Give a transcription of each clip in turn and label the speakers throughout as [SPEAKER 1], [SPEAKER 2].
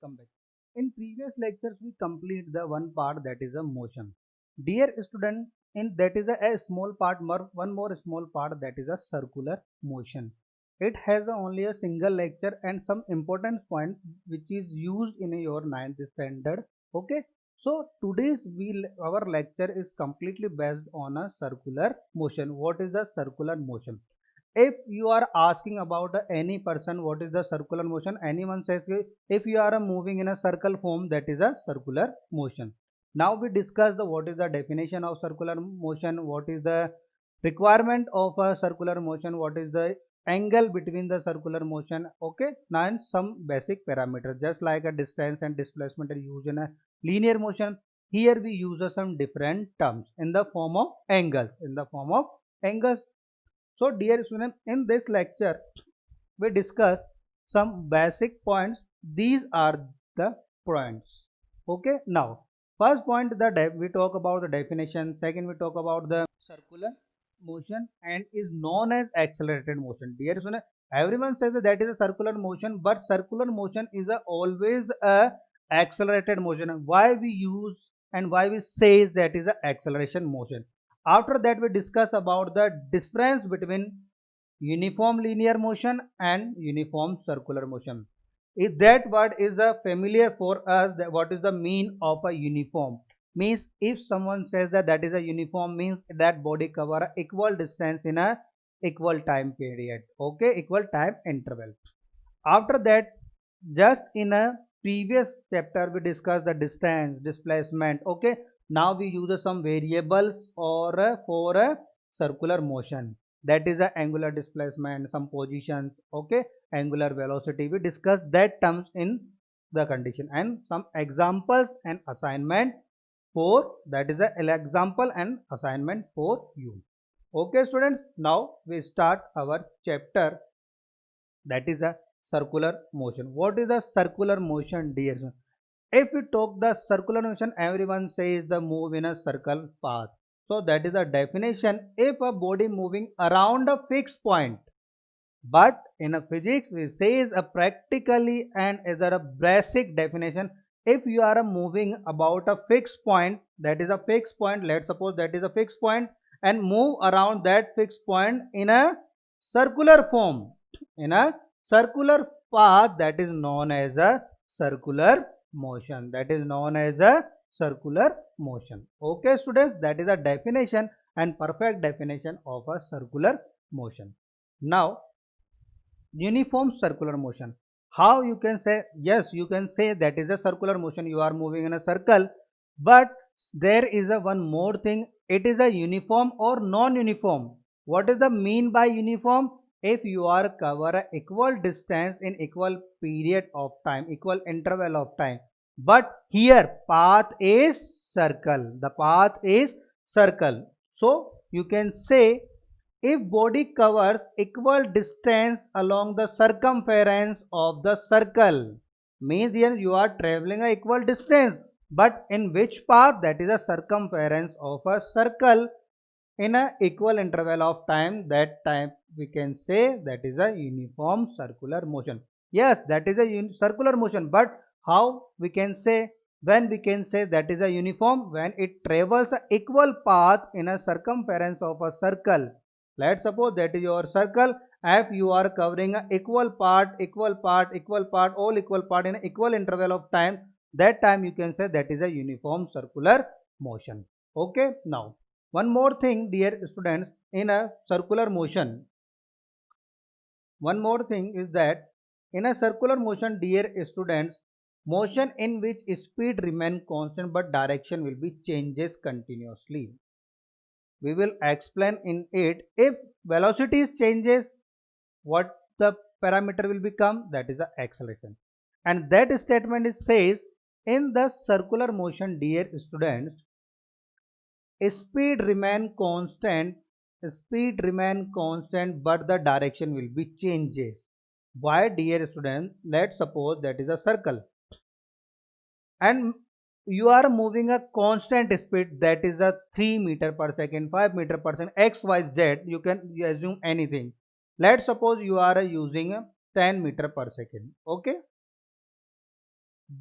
[SPEAKER 1] welcome back. In previous lectures, we complete the one part that is a motion. Dear student, in that is a small part, one more small part that is a circular motion. It has only a single lecture and some important point which is used in your ninth standard. Okay. So today's our lecture is completely based on a circular motion. What is the circular motion? If you are asking about any person what is the circular motion, anyone says if you are moving in a circle form, that is a circular motion. Now we discuss the what is the definition of circular motion, what is the requirement of a circular motion, what is the angle between the circular motion. Okay, now and some basic parameters just like a distance and displacement are used in a linear motion. Here we use some different terms in the form of angles. So dear students, in this lecture, we discuss some basic points. These are the points. Okay. Now, first point, we talk about the definition. Second, we talk about the circular motion and is known as accelerated motion. Dear students, everyone says that is a circular motion, but circular motion is always a accelerated motion. Why we use and why we say that is a acceleration motion? After that, we discuss about the difference between uniform linear motion and uniform circular motion. If that word is familiar for us, that what is the mean of a uniform? Means if someone says that is a uniform, means that body cover equal distance in a equal time period. Okay, equal time interval. After that, just in a previous chapter we discussed the distance, displacement. Okay, now we use some variables or for a circular motion, that is a angular displacement, some positions. Okay, angular velocity, we discussed that terms in the condition and some examples and assignment for that is a example and assignment for you. Okay students, now we start our chapter, that is a circular motion. What is the circular motion, dear? If we talk the circular motion, everyone says the move in a circle path. So that is the definition. If a body moving around a fixed point, but in a physics we say is a practically and as a basic definition. If you are moving about a fixed point, that is a fixed point. Let's suppose that is a fixed point and move around that fixed point in a circular form, in a circular path, that is known as a circular motion. That is known as a circular motion. Okay students, that is a definition and perfect definition of a circular motion. Now uniform circular motion, how you can say? Yes, you can say that is a circular motion, you are moving in a circle, but there is a one more thing, it is a uniform or non-uniform. What is the mean by uniform? If you are cover a equal distance in equal period of time, equal interval of time, but here path is circle, the path is circle. So you can say if body covers equal distance along the circumference of the circle, means here you are traveling a equal distance, but in which path? That is a circumference of a circle in a equal interval of time. That time we can say that is a uniform circular motion. Yes, that is a circular motion, but how we can say? When we can say that is a uniform, when it travels a equal path in a circumference of a circle. Let's suppose that is your circle. If you are covering a equal part, all equal part in equal interval of time, that time you can say that is a uniform circular motion. Okay. Now one more thing, dear students, in a circular motion, one more thing is that in a circular motion, dear students, motion in which speed remain constant but direction will be changes continuously. We will explain in it. If velocity changes, what the parameter will become? That is the acceleration. And that statement is says in the circular motion, dear students, speed remain constant, but the direction will be changes. Why, dear students? Let's suppose that is a circle and you are moving a constant speed, that is a 3 meter per second, 5 meter per second, x, y, z, you can assume anything. Let's suppose you are using a 10 meter per second. Okay,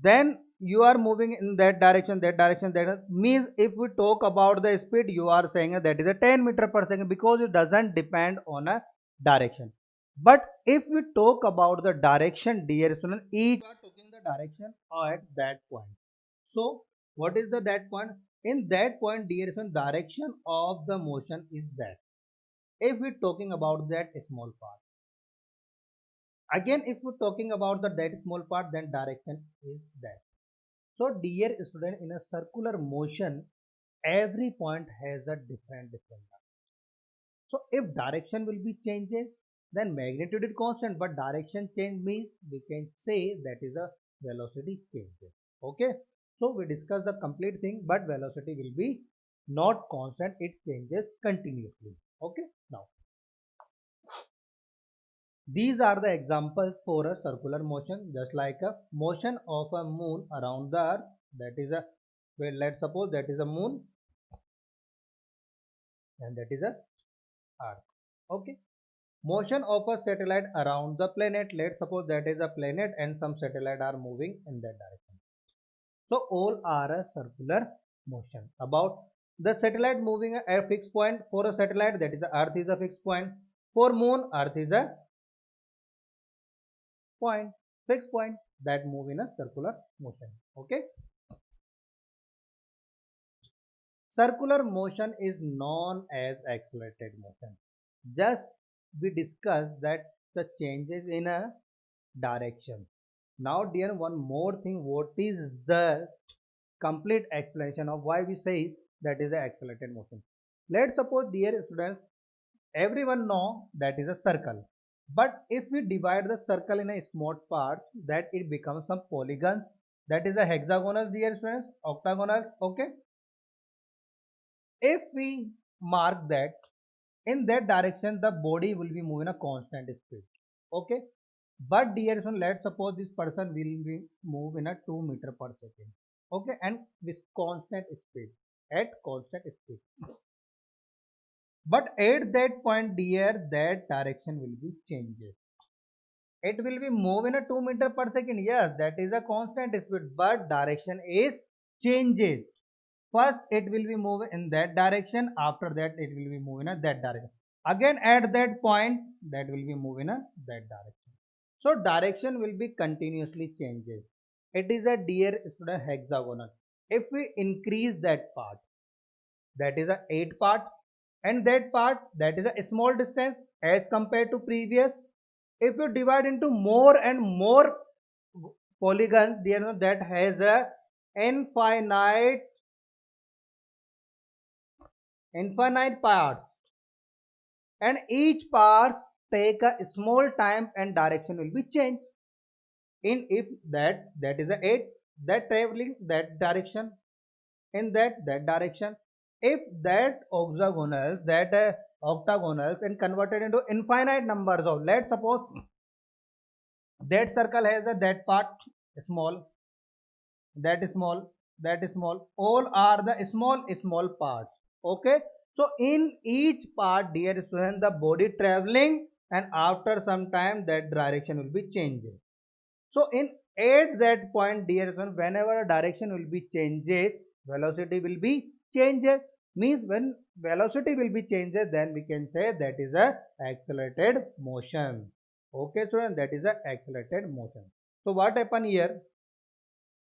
[SPEAKER 1] then you are moving in that direction, that means if we talk about the speed, you are saying that is a 10 meter per second, because it doesn't depend on a direction. But if we talk about the direction, dear student, each are taking the direction at that point. So what is the that point? In that point, dear student, direction of the motion is that. If we talking about that small part, again if we're talking about the that small part, then direction is that. So dear student, in a circular motion, every point has a different direction. So if direction will be changes, then magnitude is constant, but direction change means we can say that is a velocity changes. Okay, so we discuss the complete thing, but velocity will be not constant, it changes continuously. Okay, now these are the examples for a circular motion, just like a motion of a moon around the earth. That is a, well, let's suppose that is a moon and that is a earth. Okay. Motion of a satellite around the planet. Let's suppose that is a planet and some satellite are moving in that direction. So all are a circular motion. About the satellite moving at a fixed point, for a satellite, that is the earth is a fixed point. For moon, earth is a point, fixed point that move in a circular motion. Okay. Circular motion is known as accelerated motion. Just we discussed that the changes in a direction. Now dear, one more thing, what is the complete explanation of why we say that is the accelerated motion? Let's suppose, dear students, everyone know that is a circle. But if we divide the circle in a small parts, that it becomes some polygons. That is a hexagonal, dear students, octagonal. Okay. If we mark that in that direction, the body will be moving a constant speed. Okay. But dear son, let's suppose this person will be move in a 2 meter per second. Okay, and with constant speed, at constant speed. But at that point, dear, that direction will be changes. It will be move in a 2 meter per second. Yes, that is a constant speed, but direction is changes. First it will be moving in that direction, after that it will be moving in that direction. Again at that point, that will be moving in that direction. So direction will be continuously changes. It is a, dear student, hexagonal. If we increase that part, that is a 8 part, and that part, that is a small distance as compared to previous. If you divide into more and more polygons, dear, that has a infinite parts, and each parts take a small time and direction will be changed. In if that is a 8, that traveling that direction, in that direction. If that octagonals and converted into infinite numbers of, let's suppose that circle has a that part small, that small, that small, all are the small parts. Okay, so in each part, dear student, the body traveling, and after some time that direction will be changing. So in at that point, dear student, whenever a direction will be changes, velocity will be changes. Means when velocity will be changes, then we can say that is a accelerated motion. Okay student, that is a accelerated motion. So what happen here?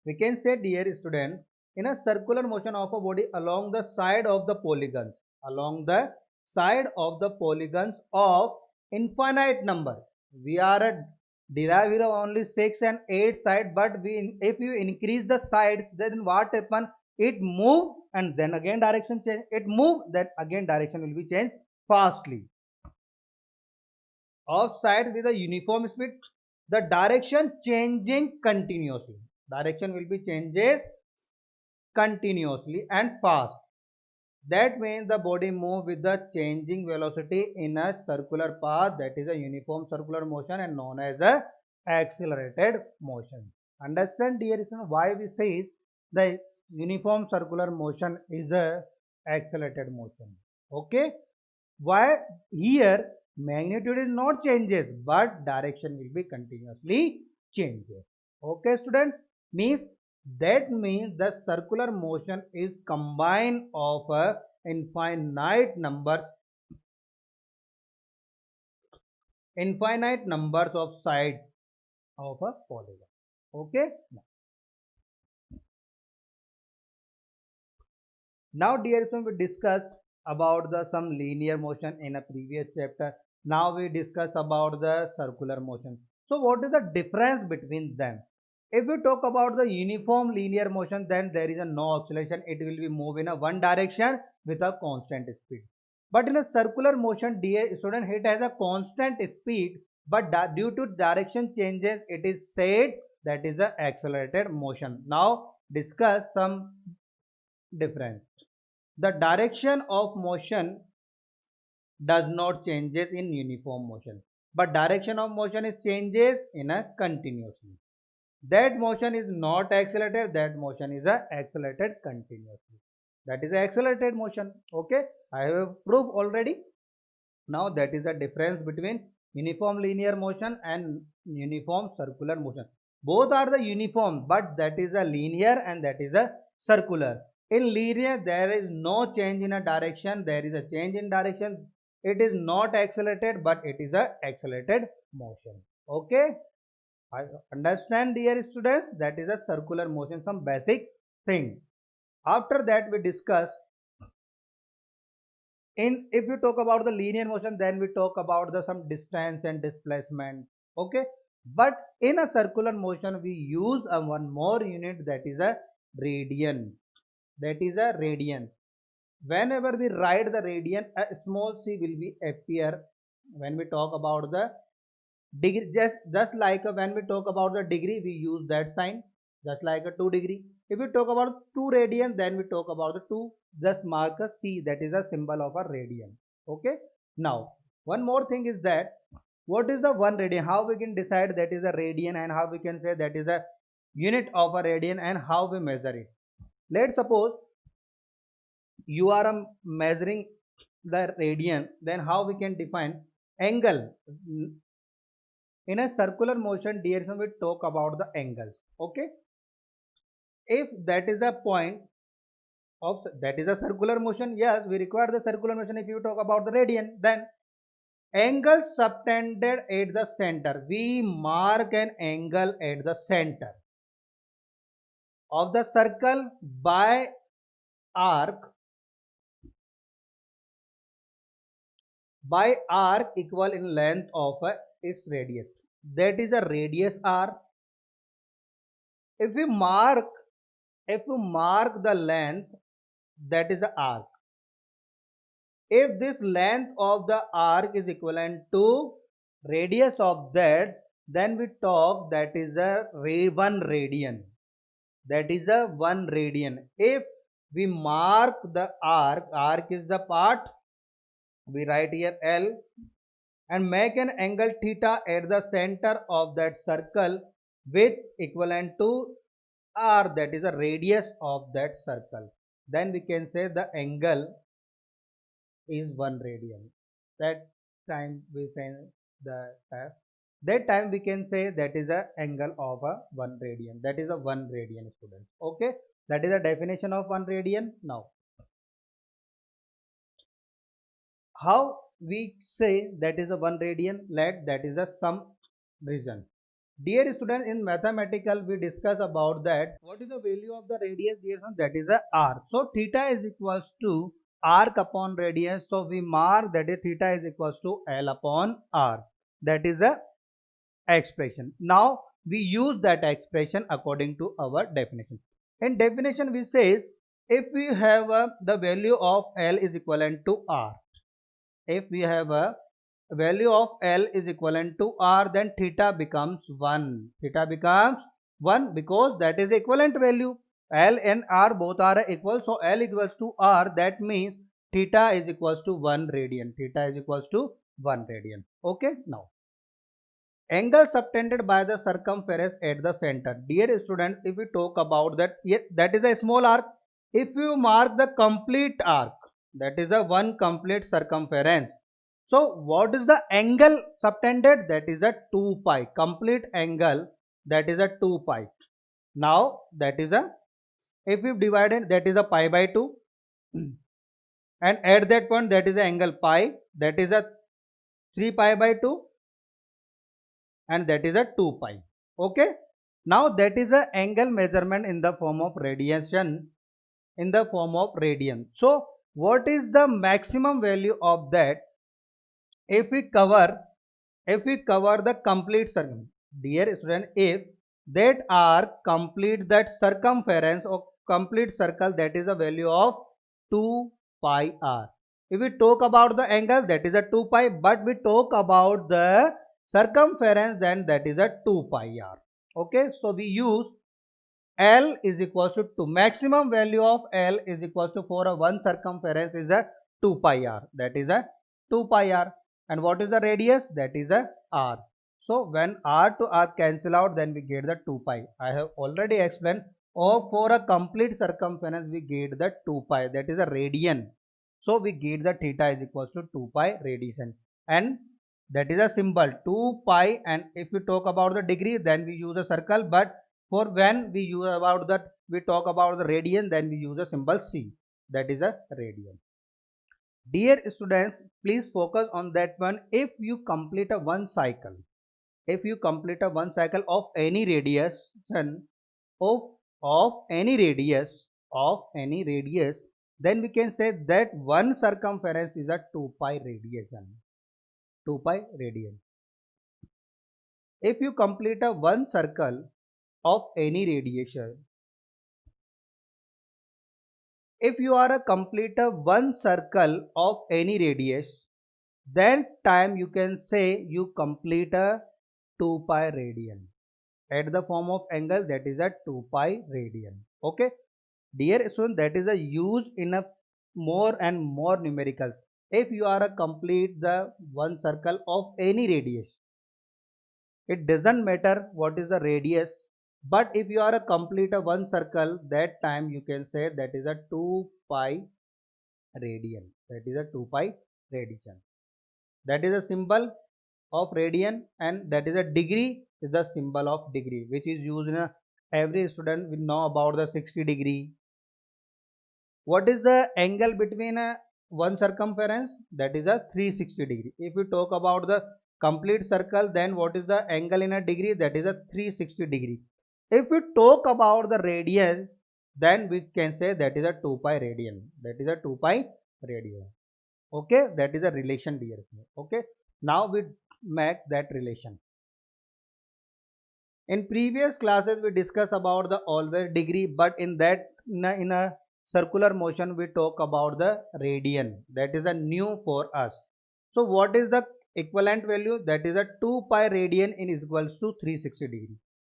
[SPEAKER 1] We can say, dear student, in a circular motion of a body along the side of the polygons, along the side of the polygons of infinite number. We are a derive here only 6 and 8 side, but we, if you increase the sides, then what happen? It move and then again direction change. It move, then again direction will be changed fastly. Of side with a uniform speed, the direction changing continuously. Direction will be changes continuously and fast. That means the body move with the changing velocity in a circular path, that is a uniform circular motion and known as a accelerated motion. Understand, dear students, why we say the uniform circular motion is a accelerated motion. Okay, why here magnitude is not changes, but direction will be continuously changes. Okay students, means that means the circular motion is combined of a infinite numbers of sides of a polygon. Okay. Now, dear friends, we discussed about the some linear motion in a previous chapter. Now we discuss about the circular motion. So, what is the difference between them? If we talk about the uniform linear motion, then there is a no oscillation. It will be move in a one direction with a constant speed. But in a circular motion, dear student, it has a constant speed, but due to direction changes, it is said that is a accelerated motion. Now discuss some difference. The direction of motion does not changes in uniform motion, but direction of motion is changes in a continuously. That motion is not accelerated, that motion is a accelerated continuously. That is a accelerated motion. Okay, I have proved already. Now that is the difference between uniform linear motion and uniform circular motion. Both are the uniform, but that is a linear and that is a circular. In linear, there is no change in a direction, there is a change in direction. It is not accelerated, but it is a accelerated motion. Okay. I understand, dear students, that is a circular motion, some basic things. After that, we discuss in if you talk about the linear motion, then we talk about the some distance and displacement. Okay, but in a circular motion, we use a one more unit, that is a radian. That is a radian. Whenever we write the radian, a small c will be appear when we talk about the degree. Just like when we talk about the degree, we use that sign, just like a 2 degree. If we talk about 2 radian, then we talk about the 2, just mark a c, that is a symbol of a radian. Okay, now one more thing is that what is the 1 radian, how we can decide that is a radian, and how we can say that is a unit of a radian, and how we measure it. Let's suppose you are measuring the radian, then how we can define angle. In a circular motion, dear friends, we talk about the angles. Okay, if that is the point of that is a circular motion, yes, we require the circular motion. If you talk about the radian, then angle subtended at the center, we mark an angle at the center of the circle by arc equal in length of its radius, that is a radius r. If we mark the length, that is the arc. If this length of the arc is equivalent to radius of that, then we talk that is a 1 radian. That is a 1 radian. If we mark the arc is the part, we write here L, and make an angle theta at the center of that circle with equivalent to r, that is a radius of that circle, then we can say the angle is 1 radian. That time we say that time we can say that is a angle of a 1 radian. That is a 1 radian, students. Okay, that is a definition of 1 radian. Now how we say that is a 1 radian, that is a some reason. Dear students, in mathematical we discuss about that what is the value of the radius, dear students, that is a r. So theta is equals to arc upon radius, so we mark that is theta is equals to L upon r. That is a expression. Now we use that expression according to our definition. In definition we says if we have the value of L is equivalent to r, if we have a value of L is equivalent to r, then theta becomes 1. Theta becomes 1 because that is equivalent value. L and r both are equal, so L equals to r, that means theta is equals to 1 radian. Theta is equals to 1 radian. Okay, now angle subtended by the circumference at the center. Dear students, if we talk about that, that is a small arc. If you mark the complete arc, that is a one complete circumference. So what is the angle subtended? That is a 2 pi. Complete angle, that is a 2 pi. Now that is a, if we divide it, that is a pi by 2, and at that point that is the angle pi, that is a 3 pi by 2, and that is a 2 pi. Okay. Now that is a angle measurement in the form of radian, in the form of radian. So what is the maximum value of that if we cover the complete circle? Dear student, if that are complete that circumference or complete circle, that is a value of 2 pi r. If we talk about the angle, that is a 2 pi, but we talk about the circumference, then that is a 2 pi r. Okay, so we use L is equal to 2. Maximum value of L is equal to, for a one circumference is a 2 pi r. That is a 2 pi r. And what is the radius? That is a r. So when r to r cancel out, then we get the 2 pi. I have already explained. Or for a complete circumference, we get the 2 pi. That is a radian. So we get the theta is equal to 2 pi radian. And that is a symbol 2 pi. And if we talk about the degree, then we use a circle. But for when we use about that, we talk about the radian, then we use a symbol C. That is a radian. Dear students, please focus on that one. If you complete a one cycle, if you complete a one cycle of any radius, of any radius, then we can say that one circumference is a 2 pi radian. 2 pi radian. If you complete a one circle of any radiation, if you are a completer one circle of any radius, then time you can say you complete a 2 pi radian at the form of angle, that is a 2 pi radian. Okay, dear student, that is a use in a more and more numericals. If you are a complete the one circle of any radius, it doesn't matter what is the radius, but if you are a complete a one circle, that time you can say that is a 2 pi radian. That is a 2 pi radian. That is a symbol of radian, and that is a degree is the symbol of degree, which is used in a, every student will know about the 60 degree. What is the angle between a one circumference? That is a 360 degree. If we talk about the complete circle, then what is the angle in a degree? That is a 360 degree. If we talk about the radian, then we can say that is a 2 pi radian. That is a 2 pi radian. Okay, that is a relation, dear. Okay, now we make that relation. In previous classes we discuss about the always degree, but in that in a circular motion we talk about the radian. That is a new for us. So what is the equivalent value? That is a 2 pi radian is equals to 360 degree.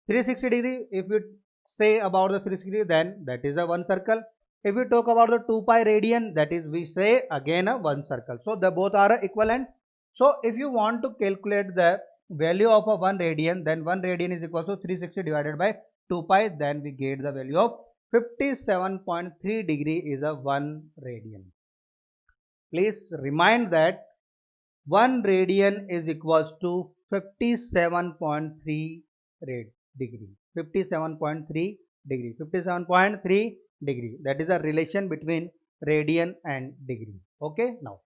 [SPEAKER 1] 360 degree, if we say about the 360 degree, then that is a one circle. If we talk about the 2 pi radian, that is we say again a one circle. So the both are equivalent. So if you want to calculate the value of a 1 radian, then 1 radian is equal to 360 divided by 2 pi, then we get the value of 57.3 degree is a 1 radian. Please remind that 1 radian is equals to 57.3 degree. 57.3 degree. 57.3 degree. That is a relation between radian and degree. Okay, now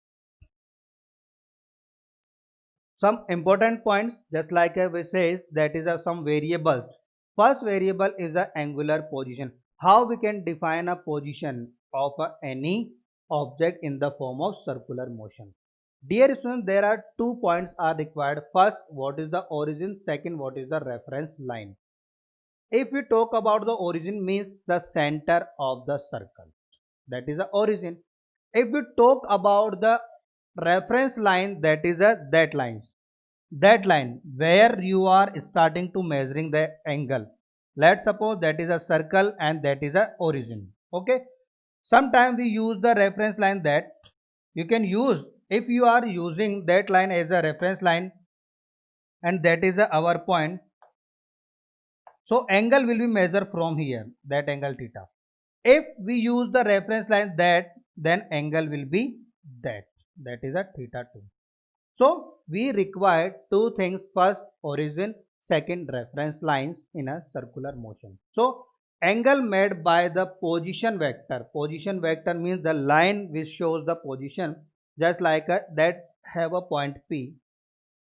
[SPEAKER 1] some important points, just like we says, that is some variables. First variable is the angular position. How we can define a position of any object in the form of circular motion? Dear students, there are 2 points are required. First, what is the origin? Second, what is the reference line? If we talk about the origin, means the center of the circle. That is the origin. If we talk about the reference line, that is that line. That line where you are starting to measuring the angle. Let's suppose that is a circle and that is a origin. Okay. Sometimes we use the reference line, that you can use if you are using that line as a reference line, and that is our point. So angle will be measured from here, that angle theta. If we use the reference line that, then angle will be that is a theta 2. So we require two things. First, origin. second reference lines in a circular motion. So angle made by the position vector. Position vector means the line which shows the position, just like that have a point P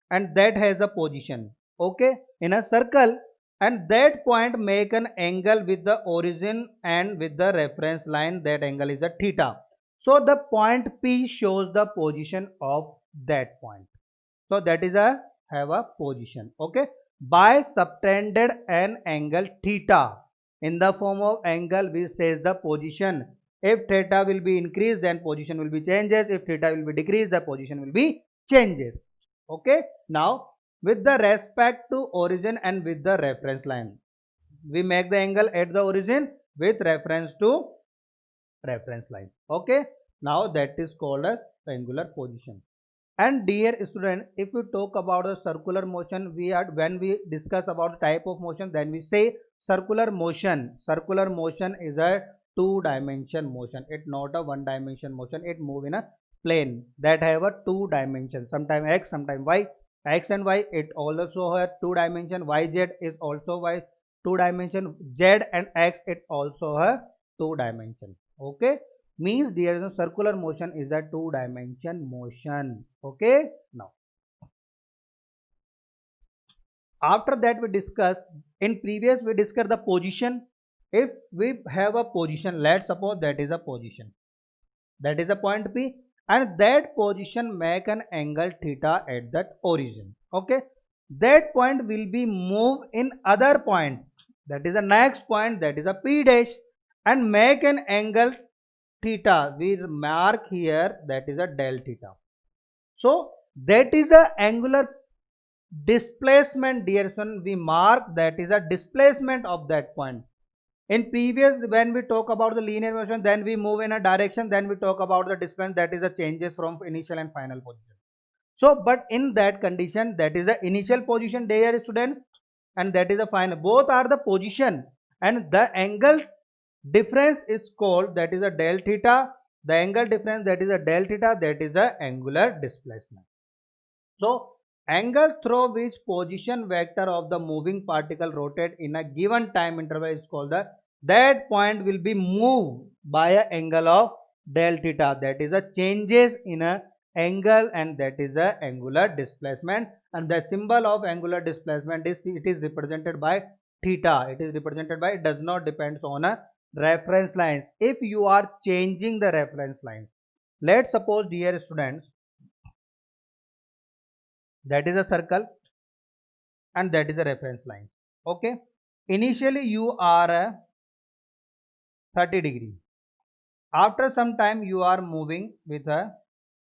[SPEAKER 1] and that has a position, okay, in a circle, and that point make an angle with the origin and with the reference line. That angle is a theta. So the point P shows the position of that point. So that is a have a position, okay. By subtended an angle theta in the form of angle which says the position. If theta will be increased, then position will be changes. If theta will be decreased, the position will be changes, okay. Now with the respect to origin and with the reference line, we make the angle at the origin with reference to reference line, okay. Now that is called as angular position. And dear student, if we talk about the circular motion, we are when we discuss about type of motion, then we say circular motion. Circular motion is a two-dimension motion. It's not a one-dimension motion. It move in a plane that have a two dimension. Sometime x, sometime y. X and y. It also have two dimension. Y z is also y two dimension. Z and x it also have two dimension. Okay. Means dear circular motion is a two dimension motion, okay. Now after that we discuss in previous we discussed the position. If we have a position, let's suppose that is a position, that is a point P, and that position make an angle theta at that origin, okay. That point will be moved in other point, that is the next point, that is a P dash, and make an angle theta. We mark here that is a del theta. So that is a angular displacement, dear son. We mark that is a displacement of that point. In previous when we talk about the linear motion, then we move in a direction, then we talk about the displacement, that is the changes from initial and final position. So but in that condition, that is the initial position, dear student, and that is the final, both are the position, and the angle difference is called that is a del theta. The angle difference, that is a del theta, that is a angular displacement. So angle through which position vector of the moving particle rotate in a given time interval is called the, that point will be moved by an angle of del theta, that is a changes in a angle, and that is a angular displacement. And the symbol of angular displacement is, it is represented by theta. It is represented by, it does not depends on a reference lines. If you are changing the reference lines, let's suppose dear students, that is a circle and that is a reference line, okay. Initially you are a 30 degree, after some time you are moving with a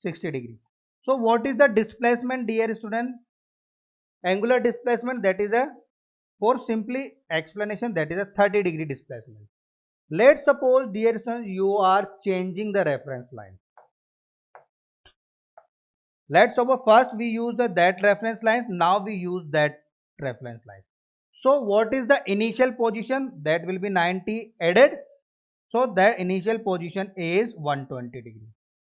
[SPEAKER 1] 60 degree. So what is the displacement, dear student? Angular displacement, that is a, for simply explanation, that is a 30 degree displacement. Let's suppose dear students, you are changing the reference line. Let's suppose first we use that reference lines, now we use that reference lines. So what is the initial position? That will be 90 added. So the initial position is 120 degree.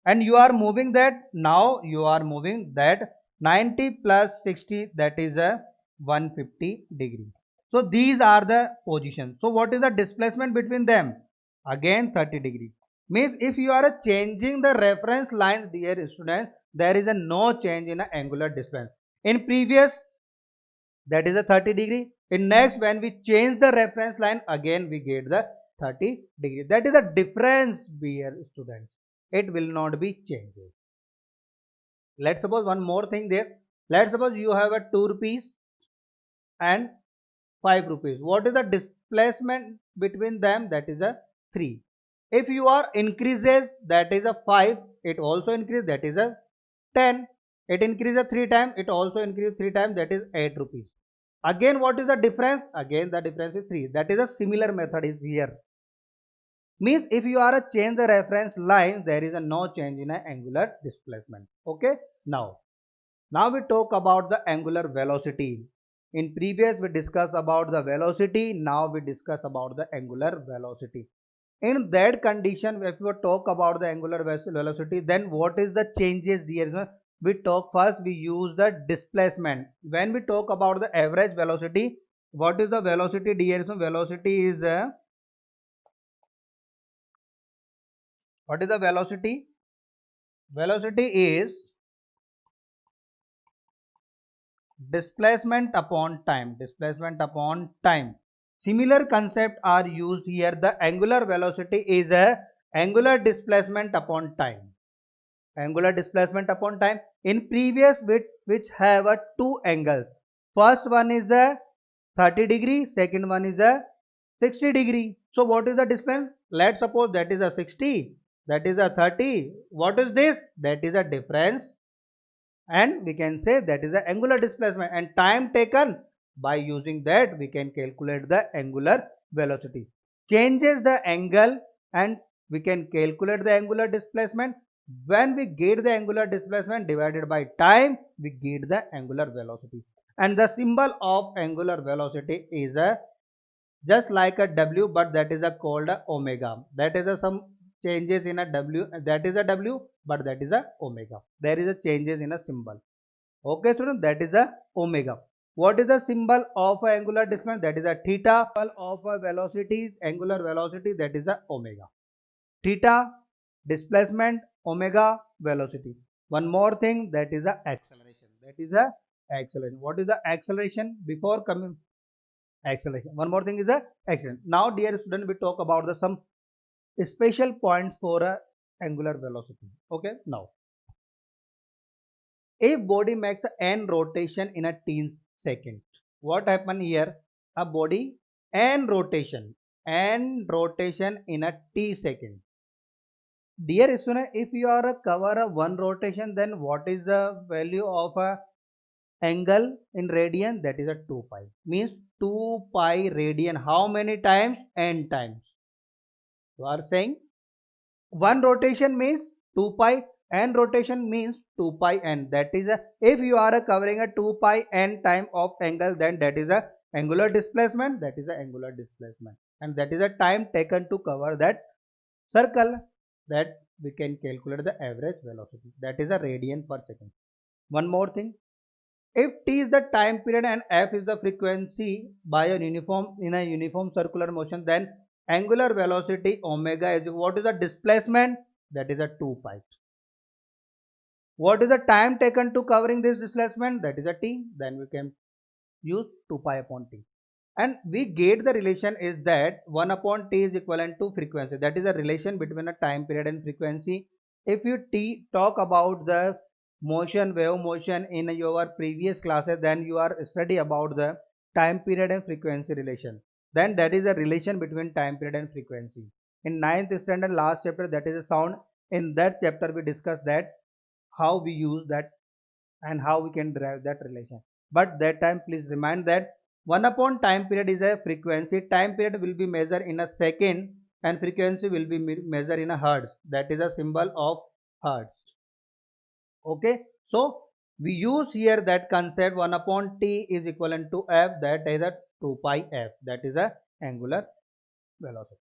[SPEAKER 1] And you are moving that, now you are moving that 90 plus 60, that is a 150 degree. So these are the positions. So what is the displacement between them? Again 30 degree. Means if you are changing the reference lines, dear students, there is a no change in the angular displacement. In previous, that is a 30 degree. In next, when we change the reference line, again we get the 30 degree. That is the difference, dear students. It will not be changed. Let's suppose one more thing there. Let's suppose you have a 2 rupees and 5 rupees. What is the displacement between them? That is a 3. If you are increases, that is a 5, it also increases, that is a 10. It increases 3 times, it also increases 3 times, that is 8 rupees. Again, what is the difference? Again, the difference is 3. That is a similar method is here. Means if you are a change the reference line, there is a no change in a angular displacement. Okay. Now we talk about the angular velocity. In previous we discussed about the velocity. Now we discuss about the angular velocity. In that condition, if we talk about the angular velocity, then what is the changes there? we talk first, we use the displacement. When we talk about the average velocity, what is the velocity, dear? So velocity is what is the velocity? Velocity is displacement upon time. Displacement upon time. Similar concept are used here. The angular velocity is a angular displacement upon time. Angular displacement upon time. In previous bit, which have a two angles. First one is a 30 degree, second one is a 60 degree. So what is the difference? Let's suppose that is a 60, that is a 30. What is this? That is a difference, and we can say that is the angular displacement, and time taken. By using that we can calculate the angular velocity. Changes the angle and we can calculate the angular displacement. When we get the angular displacement divided by time, we get the angular velocity. And the symbol of angular velocity is a just like a W, but that is a called a omega. That is a some changes in a W, that is a W, but that is a omega. There is a changes in a symbol. Okay, student, that is a omega. What is the symbol of a angular displacement? That is a theta. Symbol of a velocity, angular velocity, that is a omega. Theta, displacement, omega, velocity. One more thing, that is a acceleration. That is a acceleration. What is the acceleration? Before coming acceleration, one more thing is the acceleration. Now dear student, we talk about the some special points for a angular velocity. Okay, now a body makes n rotation in a t-second. What happen here? A body n rotation in a t-second. Dear student, if you are a cover a one rotation, then what is the value of a angle in radian? That is a 2 pi. Means 2 pi radian. How many times? N times. You are saying one rotation means 2 pi, n rotation means 2 pi n. That is a, if you are covering a 2 pi n time of angle, then that is a angular displacement. That is a angular displacement, and that is a time taken to cover that circle. That we can calculate the average velocity. That is a radian per second. One more thing, if t is the time period and f is the frequency by a uniform circular motion, then angular velocity omega is what is the displacement? That is a 2 pi. What is the time taken to covering this displacement? That is a t. Then we can use 2 pi upon t. And we get the relation is that 1 upon t is equivalent to frequency. That is a relation between a time period and frequency. If you talk about the motion, wave motion in your previous classes, then you are study about the time period and frequency relation. Then that is a relation between time period and frequency. In 9th standard last chapter, that is a sound. In that chapter we discussed that how we use that and how we can derive that relation. But that time please remind that 1 upon time period is a frequency. Time period will be measured in a second and frequency will be measured in a hertz. That is a symbol of hertz. Okay, so we use here that concept 1 upon t is equivalent to f, that is a 2 pi f. That is a angular velocity.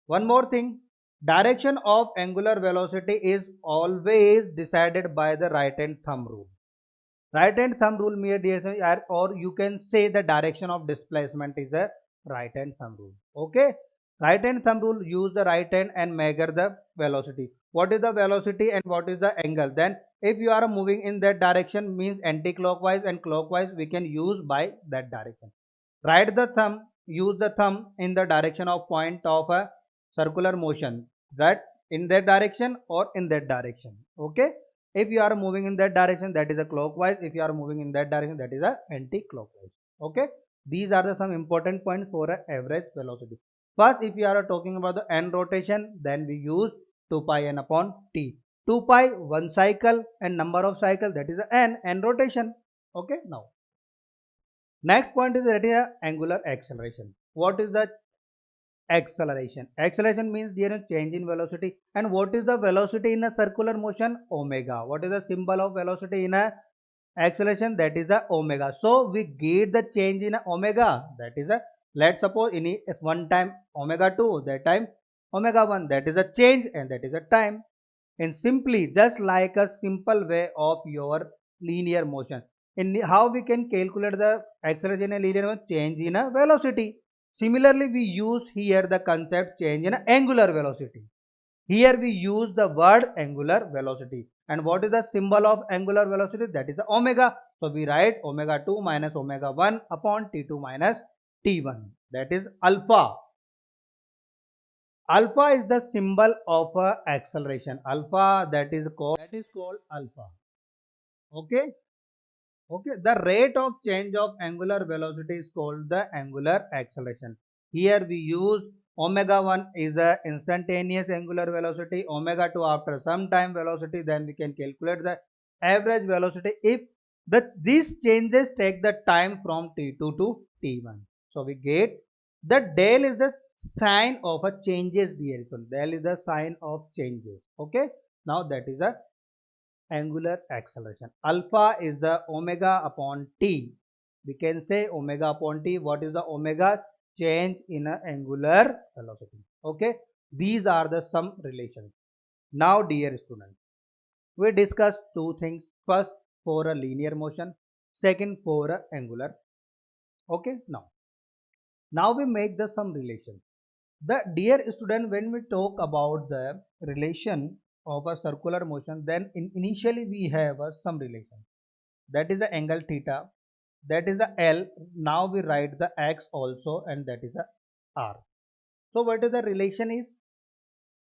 [SPEAKER 1] One more thing, direction of angular velocity is always decided by the right hand thumb rule. Right hand thumb rule means, or you can say the direction of displacement is a right hand thumb rule. Okay, right hand thumb rule, use the right hand and measure the velocity. What is the velocity and what is the angle? Then if you are moving in that direction means anti-clockwise and clockwise, we can use by that direction. Right the thumb, use the thumb in the direction of point of a circular motion, that in that direction or in that direction. Okay, if you are moving in that direction, that is a clockwise. If you are moving in that direction, that is a anti-clockwise. Okay, these are the some important points for a average velocity. First, if you are talking about the n rotation, then we use 2 pi n upon t. 2 pi one cycle and number of cycles, that is a n rotation. Okay, now next point is that is a angular acceleration. What is the acceleration? Acceleration means there is change in velocity. And what is the velocity in a circular motion? Omega. What is the symbol of velocity in a acceleration? That is a omega. So we get the change in a omega. That is a, let's suppose in one time omega 2, that time omega 1, that is a change and that is a time. in simply just like a simple way of your linear motion. In how we can calculate the acceleration in a linear motion? Change in a velocity. Similarly, we use here the concept change in a angular velocity. Here we use the word angular velocity. And what is the symbol of angular velocity? That is the omega. So we write omega 2 minus omega 1 upon T2 minus T1. That is alpha. Alpha is the symbol of acceleration. Alpha that is called alpha. Okay. Okay. The rate of change of angular velocity is called the angular acceleration. Here we use omega 1 is a instantaneous angular velocity, omega 2 after some time velocity, then we can calculate the average velocity if these changes take the time from T2 to T1. So we get the del is the sign of a changes here. So del is the sign of changes. Okay. Now that is a angular acceleration. Alpha is the omega upon t. We can say omega upon t. What is the omega? Change in a angular velocity. Okay. These are the some relations. Now dear students, we discussed two things. First for a linear motion. Second for a angular. Okay. Now we make the some relation. The dear student, when we talk about the relation of a circular motion, then initially we have some relation. That is the angle theta, that is the L. Now we write the X also, and that is the R. So what is the relation is?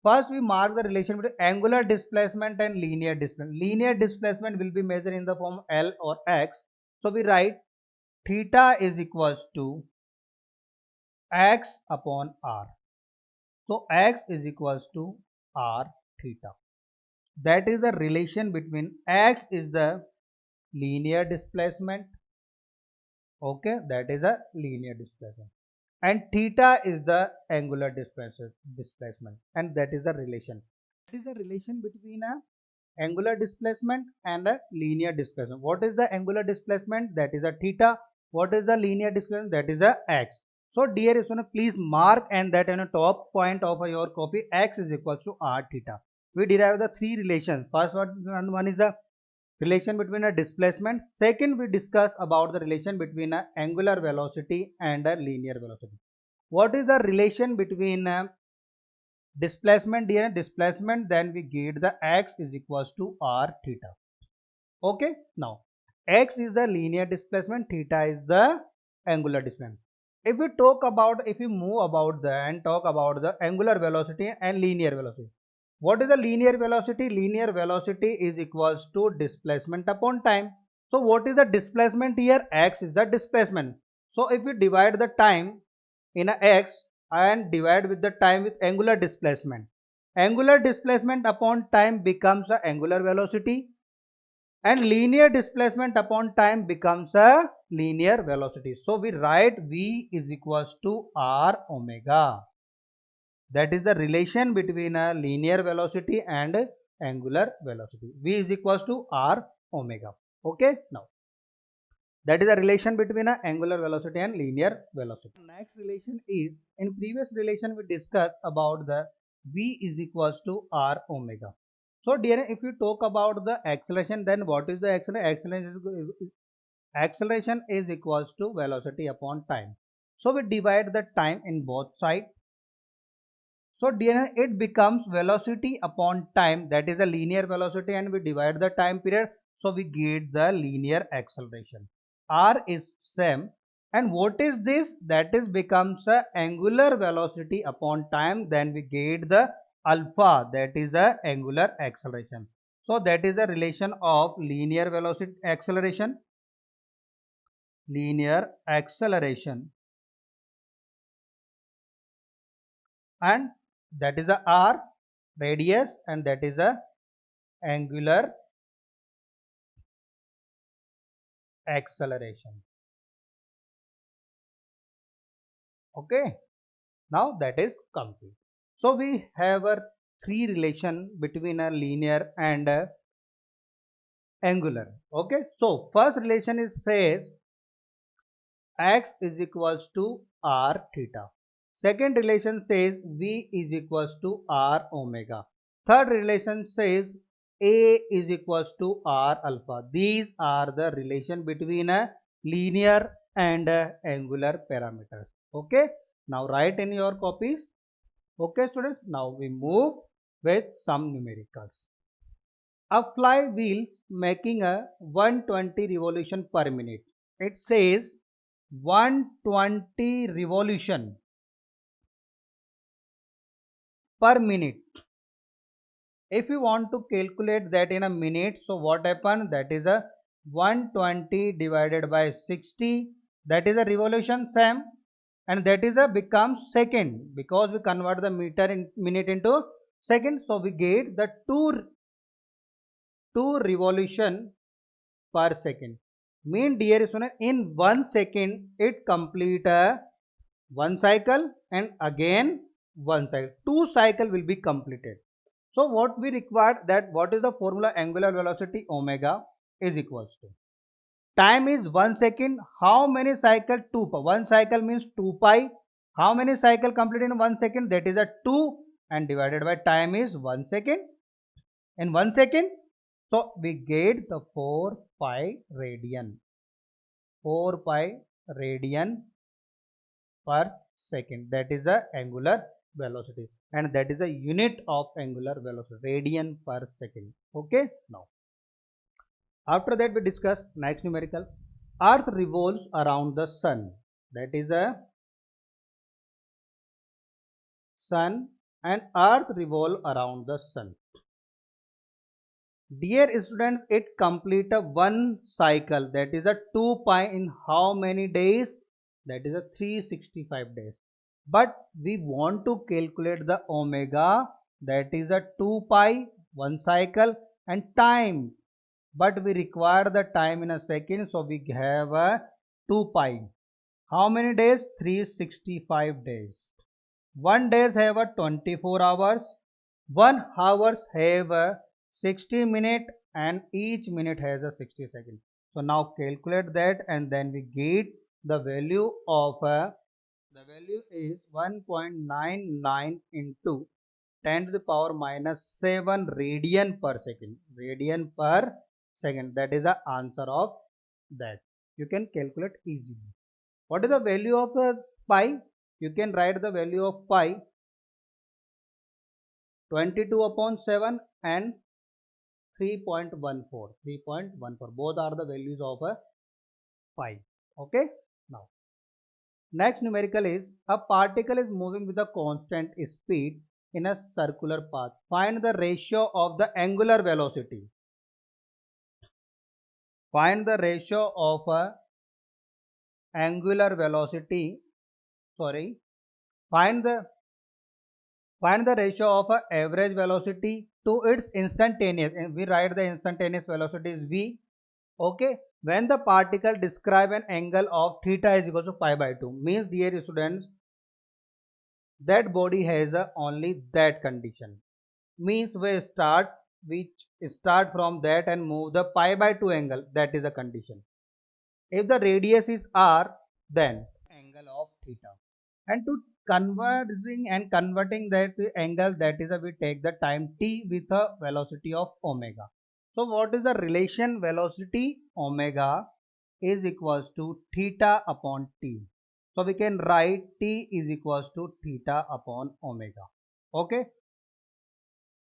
[SPEAKER 1] First we mark the relation between angular displacement and linear displacement. Linear displacement will be measured in the form L or X. So we write theta is equals to X upon R. So x is equals to r theta. That is the relation between x is the linear displacement. Okay, that is a linear displacement. And theta is the angular displacement. And that is the relation. That is the relation between a angular displacement and a linear displacement. What is the angular displacement? That is a theta. What is the linear displacement? That is a x. So dear student, please mark and that on the top point of your copy, x is equal to r theta. We derive the three relations. First one is the relation between a displacement. Second, we discuss about the relation between a angular velocity and a linear velocity. What is the relation between displacement here? Displacement, then we get the x is equals to r theta. Okay. Now x is the linear displacement, theta is the angular displacement. If we talk about, if we move about the and talk about the angular velocity and linear velocity. What is the linear velocity? Linear velocity is equals to displacement upon time. So what is the displacement here? X is the displacement. So if we divide the time in a x and divide with the time with angular displacement. Angular displacement upon time becomes a angular velocity, and linear displacement upon time becomes a linear velocity. So we write V is equals to R omega. That is the relation between a linear velocity and angular velocity. V is equals to R omega. Okay. Now that is the relation between a angular velocity and linear velocity. Next relation is, in previous relation we discussed about the V is equals to R omega. So dear, if you talk about the acceleration, then what is the acceleration? Acceleration is equals to velocity upon time. So we divide the time in both sides. So dear, it becomes velocity upon time, that is a linear velocity, and we divide the time period. So we get the linear acceleration. R is same. And what is this? That is becomes a angular velocity upon time. Then we get the alpha, that is a angular acceleration. So that is a relation of linear velocity acceleration, and that is a r radius, and that is a angular acceleration. Okay. Now that is complete. So we have a three relation between a linear and a angular. Okay. So first relation is says x is equals to r theta. Second relation says v is equals to r omega. Third relation says A is equals to R alpha. These are the relation between a linear and angular parameters. Okay. Now write in your copies. Okay students. Now we move with some numericals. A flywheel making a 120 revolution per minute. It says 120 revolution per minute. If you want to calculate that in a minute, so what happens? That is a 120 divided by 60. That is a revolution, Sam, and that is a becomes second because we convert the meter in minute into second. So we get the two revolution per second. Mean dear student, in 1 second it complete a one cycle and again one cycle. Two cycle will be completed. So what we require, that what is the formula? Angular velocity omega is equals to time is 1 second. How many cycle? 2 pi. One cycle means 2 pi. How many cycle complete in 1 second? That is a 2 and divided by time is 1 second. In 1 second, so we get the 4 pi radian. 4 pi radian per second. That is the angular velocity, and that is a unit of angular velocity, radian per second. Okay. Now after that we discuss next numerical. Earth revolves around the sun. That is a sun, and earth revolve around the sun. Dear students, it complete a one cycle, that is a 2 pi in how many days? That is a 365 days. But we want to calculate the omega, that is a 2 pi one cycle and time, but we require the time in a second, so we have a 2 pi. How many days? 365 days. 1 days have a 24 hours, 1 hours have a 60 minute, and each minute has a 60 seconds. So now calculate that, and then we get the value of the value is 1.99 into 10 to the power minus 7 radian per second. Radian per second. That is the answer of that. You can calculate easily. What is the value of pi? You can write the value of pi 22 upon 7 and 3.14. 3.14. Both are the values of a pi. Okay. Now, next numerical is a particle is moving with a constant speed in a circular path. Find the ratio of the angular velocity. Find the ratio of a angular velocity. Sorry. Find the ratio of a average velocity to its instantaneous, and we write the instantaneous velocity is v. Okay, when the particle describe an angle of theta is equal to pi by 2, means dear students, that body has only that condition, means we start from that and move the pi by 2 angle, that is a condition. If the radius is r, then angle of theta, and to converting that angle, that is we take the time t with a velocity of omega. So what is the relation? Velocity omega is equals to theta upon t. So we can write t is equals to theta upon omega. Okay.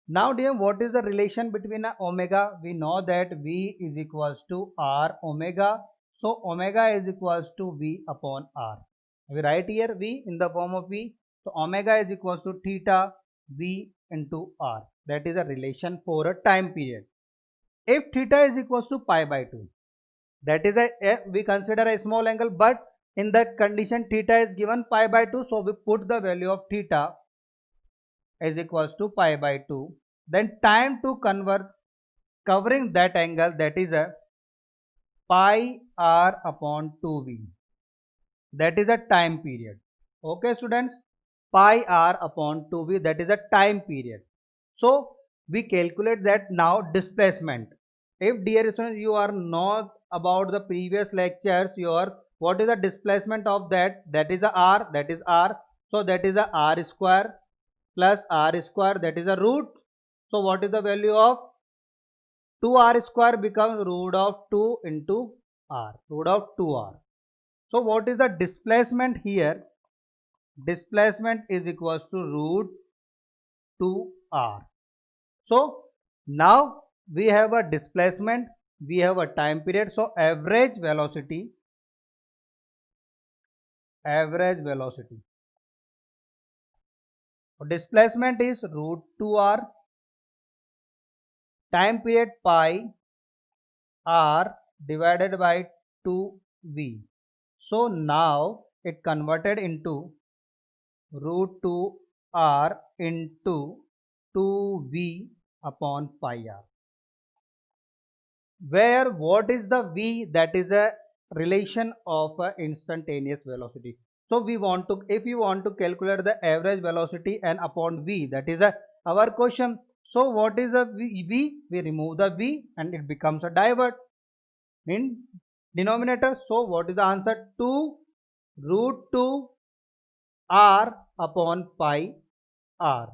[SPEAKER 1] Now dear, what is the relation between omega? We know that v is equals to r omega. So omega is equals to v upon r. We write here v in the form of v. So omega is equals to theta v into r. That is a relation for a time period. If theta is equals to pi by 2, that is we consider a small angle, but in that condition theta is given pi by 2, so we put the value of theta is equals to pi by 2. Then time to convert covering that angle, that is a pi r upon 2v. That is a time period. Okay students, pi r upon 2v, that is a time period. So we calculate that now displacement. If dear students you are not about the previous lectures, what is the displacement of that? That is a r, that is r. So that is a r square plus r square, that is a root. So what is the value of 2r square becomes root of 2 into r, root of 2r. So what is the displacement here? Displacement is equals to root 2r. So now we have a displacement, we have a time period. So average velocity displacement is root 2r, time period pi r divided by 2v. So now it converted into root 2r into 2v upon pi r, where what is the v? That is a relation of a instantaneous velocity. So we want to, if you want to calculate the average velocity and upon v, that is our question. So what is the v? We remove the v and it becomes a divert in denominator. So what is the answer? 2 root 2 r upon pi r.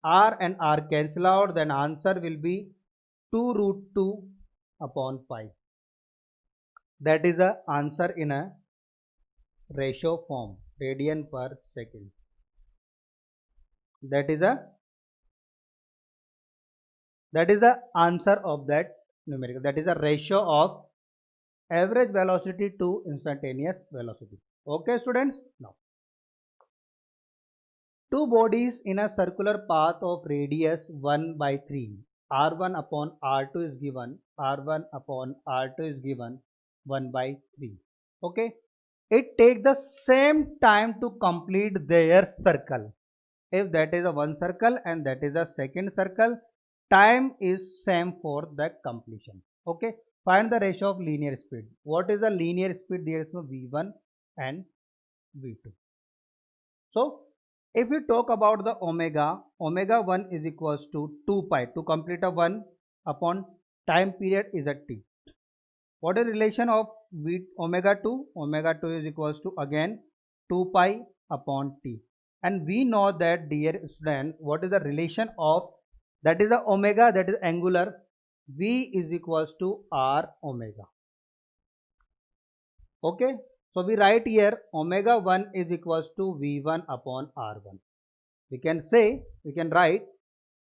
[SPEAKER 1] R and r cancel out, then answer will be 2 root 2 upon pi. That is the answer in a ratio form, radian per second. That is the answer of that numerical. That is the ratio of average velocity to instantaneous velocity. Okay, students. Now, two bodies in a circular path of radius 1 by 3. R1 upon R2 is given. R1 upon R2 is given 1 by 3. Okay. It takes the same time to complete their circle. If that is a one circle and that is a second circle, time is same for the completion. Okay. Find the ratio of linear speed. What is the linear speed? There is no V1 and V2. So if we talk about the omega, omega 1 is equals to 2 pi. To complete a 1 upon time period is a t. What is the relation of omega 2? Omega 2 is equals to again 2 pi upon t. And we know that, dear student, what is the relation of, that is the omega, that is angular, v is equals to r omega. Okay. So we write here omega 1 is equals to v1 upon r1. We can write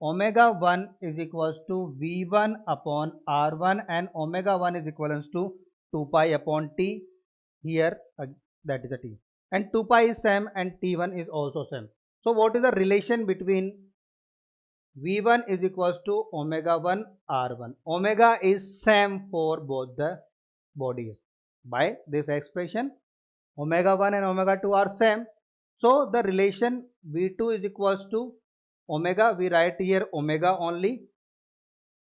[SPEAKER 1] omega 1 is equals to v1 upon r1 and omega 1 is equivalent to 2 pi upon t. Here that is a t, and 2 pi is same and t1 is also same. So what is the relation between v1 is equals to omega 1 r1? Omega is same for both the bodies. By this expression, omega 1 and omega 2 are same. So the relation v2 is equals to omega, we write here omega only,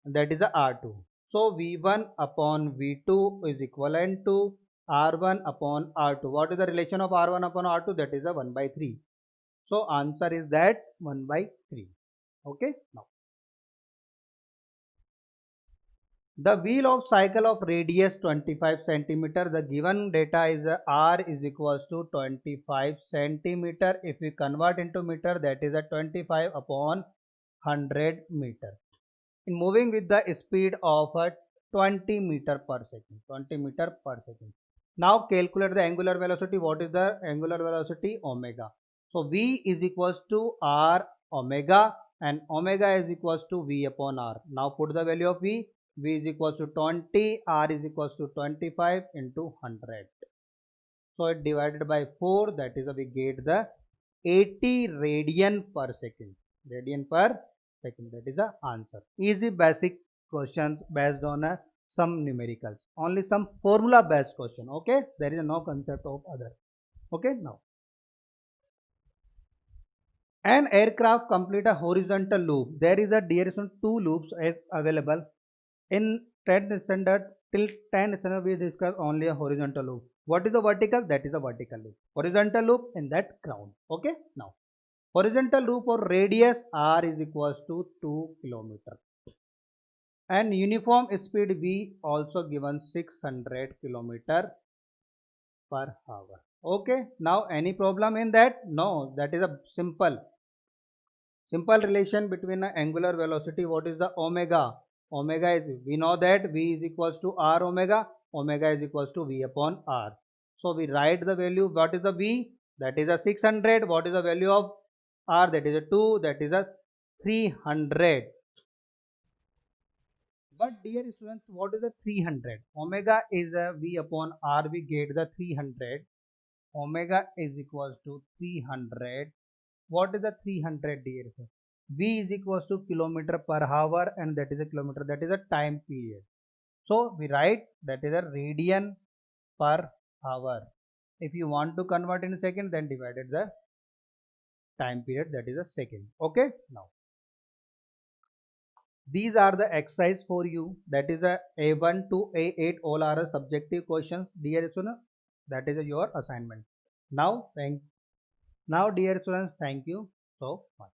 [SPEAKER 1] that is the r2. So v1 upon v2 is equivalent to r1 upon r2. What is the relation of r1 upon r2? That is a 1 by 3. So answer is that 1 by 3. Okay. Now, the wheel of cycle of radius 25 centimeter. The given data is r is equals to 25 centimeter. If we convert into meter, that is a 25 upon 100 meter. In moving with the speed of 20 meter per second. 20 meter per second. Now calculate the angular velocity. What is the angular velocity? Omega. So v is equals to r omega and omega is equals to v upon r. Now put the value of v. V is equals to 20, R is equals to 25 into 100. So it divided by 4, that is we get the 80 radian per second. Radian per second, that is the answer. Easy basic questions based on some numericals. Only some formula based question. Okay, there is no concept of other. Okay, now. An aircraft complete a horizontal loop. There is a duration 2 loops available. In 10th standard, till 10th standard we discuss only a horizontal loop. What is the vertical? That is a vertical loop. Horizontal loop in that ground. Okay. Now, horizontal loop or radius r is equals to 2 kilometer. And uniform speed v also given 600 kilometer per hour. Okay. Now, any problem in that? No, that is a simple. Simple relation between an angular velocity. What is the omega? Omega is, we know that V is equals to R omega. Omega is equals to V upon R. So we write the value. What is the V? That is a 600. What is the value of R? That is a 2. That is a 300. But dear students, what is the 300? Omega is a V upon R. We get the 300. Omega is equals to 300. What is the 300, dear sir? V is equals to kilometer per hour, and that is a kilometer, that is a time period. So we write that is a radian per hour. If you want to convert in second, then divided the time period, that is a second. Okay, now these are the exercise for you. That is a A1 to A8, all are a subjective questions, dear students. That is your assignment. Now, dear students, thank you so much.